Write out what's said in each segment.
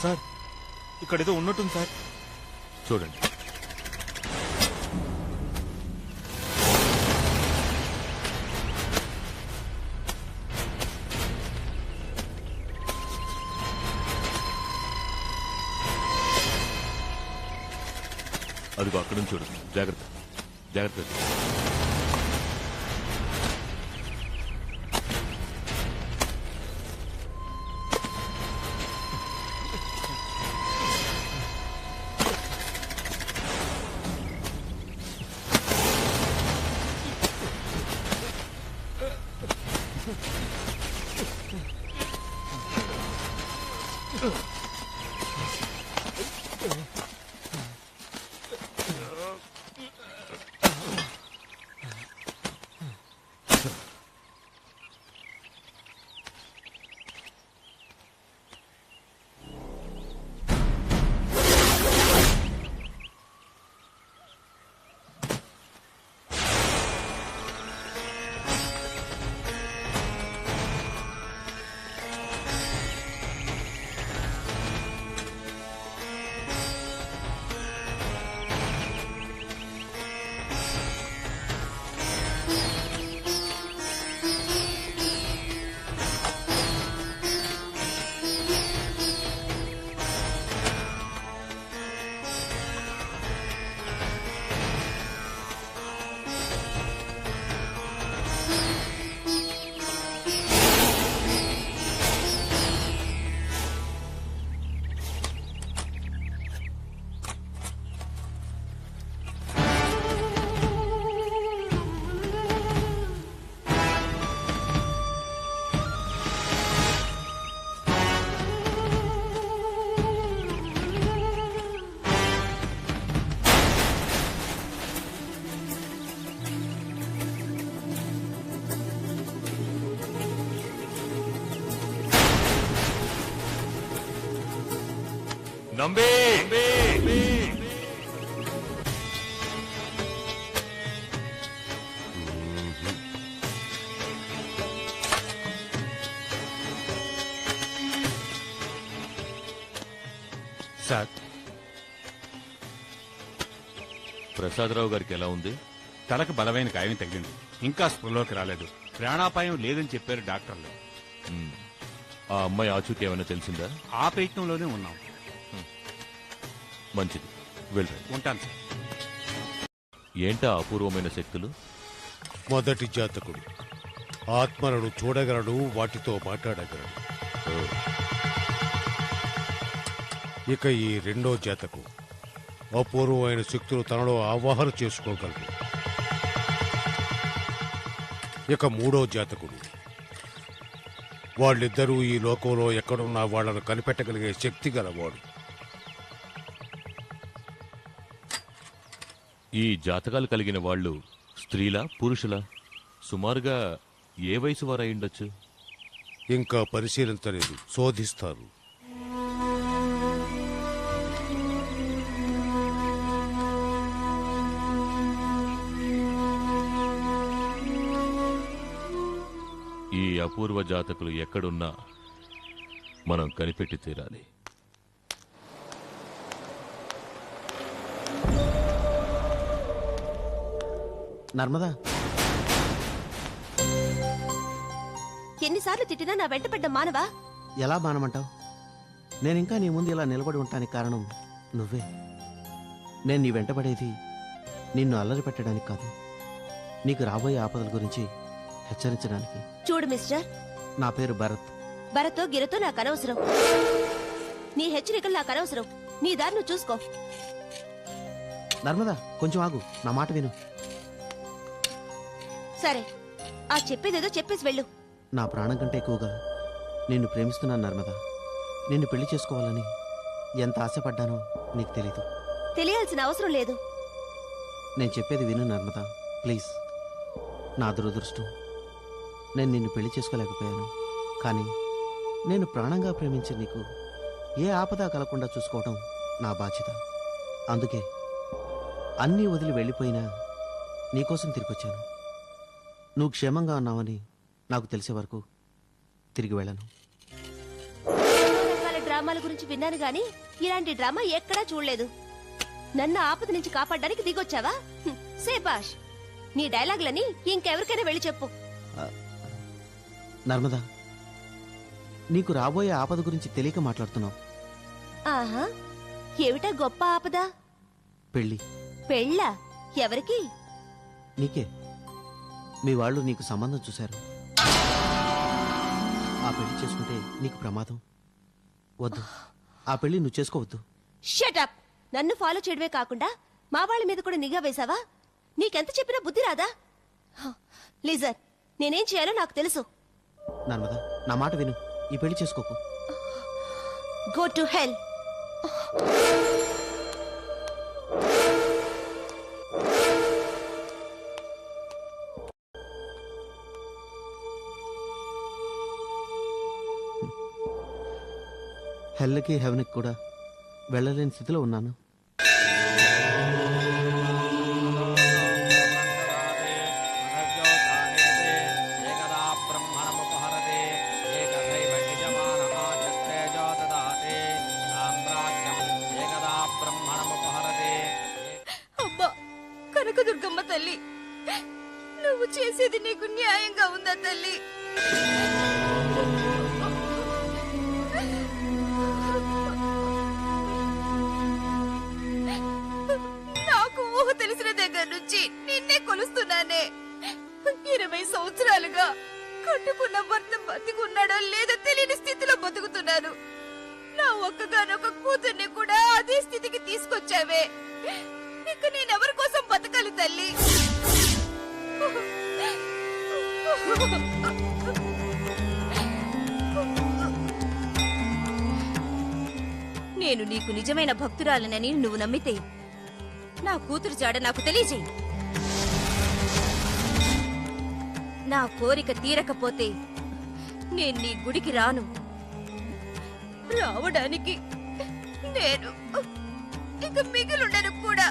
Sir ఇక్కడేదో ఉన్నట్టుంది sir. చూడండి. అదిగో అక్కడ నుంచి చూడండి. జాగ్రత్త జాగ్రత్త. నంబి సార్, ప్రసాదరావు గారికి ఎలా ఉంది? తలకు బలమైన గాయం తగిలింది. ఇంకా స్పృహలోకి రాలేదు. ప్రాణాపాయం లేదని చెప్పారు డాక్టర్లు. ఆ అమ్మాయి ఆచూకీ ఏమైనా తెలిసిందా? ఆ ప్రయత్నంలోనే ఉన్నాం. మంచిది, వెళ్ళండి. ఉంటాను సార్. ఏంటా అపూర్వమైన శక్తులు? మొదటి జాతకుడు ఆత్మలను చూడగలడు, వాటితో మాట్లాడగలడు. ఇక ఈ రెండో జాతకు అపూర్వమైన శక్తులు తనలో ఆవాహన చేసుకోగలడు. ఇక మూడో జాతకుడు వాళ్ళిద్దరూ ఈ లోకంలో ఎక్కడున్నా వాళ్లను కనిపెట్టగలిగే శక్తి గలవాడు. ఈ జాతకాలు కలిగిన వాళ్ళు స్త్రీలా పురుషులా? సుమారుగా ఏ వయసు వారు అయిండొచ్చు? ఇంకా పరిశీలించలేదు, శోధిస్తారు. ఈ అపూర్వ జాతకులు ఎక్కడున్నా మనం కనిపెట్టి తీరాలి. నర్మదా, ఎన్నిసార్లు తిట్టినా నా వెంటపడ్డ మానవా? ఎలా మానమంటావు? నేనింకా నీ ముందు ఇలా నిలబడి ఉంటానికి కారణం నువ్వే. నేను నీ వెంటపడేది నిన్ను అల్లరి పెట్టడానికి కాదు, నీకు రాబోయే ఆపదల గురించి హెచ్చరించడానికి. చూడు మిస్టర్, నా పేరు భరత్. భరతో గిరతో నాకు అనవసరం. నీ హెచ్చరికలు నాకు అనవసరం. నీ దారి నువ్వు చూసుకో. నర్మదా, కొంచెం ఆగు, నా మాట విను. సరే, ఆ చెప్పేదేదో చెప్పేసి వెళ్ళు. నా ప్రాణం కంటే ఎక్కువగా నిన్ను ప్రేమిస్తున్నాను నర్మదా. నిన్ను పెళ్లి చేసుకోవాలని ఎంత ఆశపడ్డానో నీకు తెలీదు. తెలియాల్సిన అవసరం లేదు. నేను చెప్పేది విను నర్మదా, ప్లీజ్. నా దురదృష్టం, నేను నిన్ను పెళ్లి చేసుకోలేకపోయాను. కానీ నేను ప్రాణంగా ప్రేమించే నీకు ఏ ఆపద కలగకుండా చూసుకోవడం నా బాధ్యత. అందుకే అన్నీ వదిలి వెళ్ళిపోయినా నీకోసం తిరిగొచ్చాను. నువ్వు క్షేమంగా ఉన్నావని నాకు తెలిసే వరకు తిరిగి వెళ్ళను. డ్రామాల గురించి విన్నాను గాని ఇలాంటి డ్రామా ఎక్కడా చూడలేదు. నన్ను ఆపద నుంచి కాపాడడానికి దిగొచ్చావా? సేబాష్. నీ డైలాగులని ఇంకెవరికైనా వెళ్ళి చెప్పు. నర్మదా, నీకు రాబోయే ఆపద గురించి తెలియక మాట్లాడుతున్నావు. ఆహా, ఏమిటా గొప్ప ఆపద? పెళ్ళి. పెళ్ళా? ఎవరికి? నీకే. మీ వాళ్ళు నీకు సంబంధం చూశారు. ఆ పెళ్లి చేసుకుంటే నీకు ప్రమాదం. వద్దు, ఆ పెళ్లి నువ్వు చేసుకోవద్దు. షటప్. నన్ను ఫాలో చేయడమే కాకుండా మా వాళ్ళ మీద కూడా నిఘా వేశావా? నీకెంత చెప్పినా బుద్ధి రాదా? లీజర్, నేనేం చేయాలో నాకు తెలుసు. నర్మదా, నా మాట విను. ఈ పెళ్లి చేసుకోకు. Go to hell. హెల్కి హెవెన్కి కూడా వెళ్ళలేని స్థితిలో ఉన్నాను. అమ్మా కనకదుర్గమ్మ తల్లి, నువ్వు చేసేది నీకు న్యాయంగా ఉందా తల్లి? నాకు ఊహ తెలిసిన దగ్గర నుంచి నిన్నే కొలుస్తున్నానే. 20 సంవత్సరాలుగా కట్టుకున్న భర్త బతికున్నాడో లేదో తెలియని స్థితిలో బతుకుతున్నాను. నా ఒక్కగానొక్క కూతుర్ని కూడా అదే స్థితికి తీసుకొచ్చావే. ఇక నేనెవరి కోసం బతకాలి తల్లి? నేను నీకు నిజమైన భక్తురాలనని నువ్వు నమ్మితే నా కూతురు జాడ నాకు తెలియజేయి. నా కోరిక తీరకపోతే నేను నీ గుడికి రాను. రావడానికి నేను ఇక మిగిలుండను కూడా.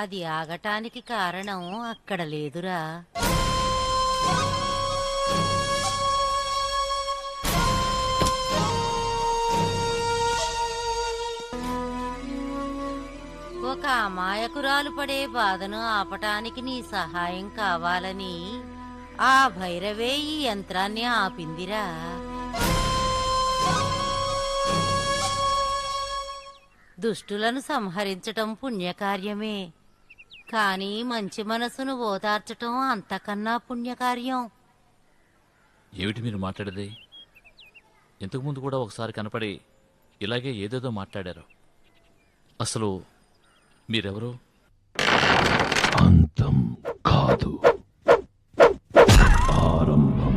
అది ఆగటానికి కారణం అక్కడ లేదురా. ఒక అమాయకురాలు పడే బాధను ఆపటానికి నీ సహాయం కావాలని ఆ భైరవే ఈ యంత్రాన్ని ఆపిందిరా. దుష్టులను సంహరించటం పుణ్యకార్యమే, కానీ మంచి మనసును ఓదార్చటం అంతకన్నా పుణ్యకార్యం. ఏమిటి మీరు మాట్లాడేది? ఇంతకుముందు కూడా ఒకసారి కనపడి ఇలాగే ఏదేదో మాట్లాడారు. అసలు మీరెవరు? అంతం కాదు, ఆరంభం.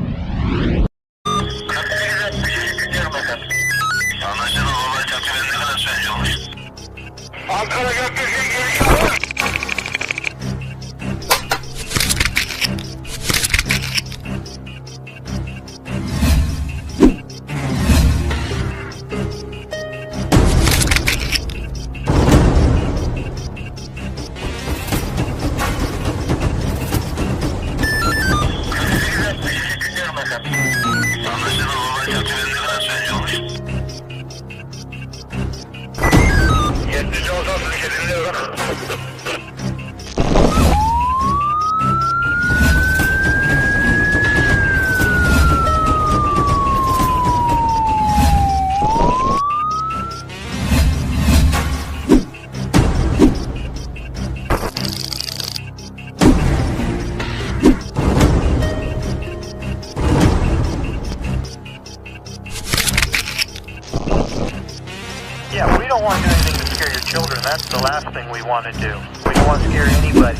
Yetmiş olsa sürüşelim. don't want to do anything to scare your children. That's the last thing we want to do. We don't want to scare anybody.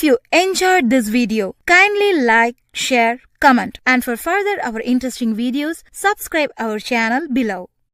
If you enjoyed this video, kindly like, share, comment, and for further our interesting videos, subscribe our channel below.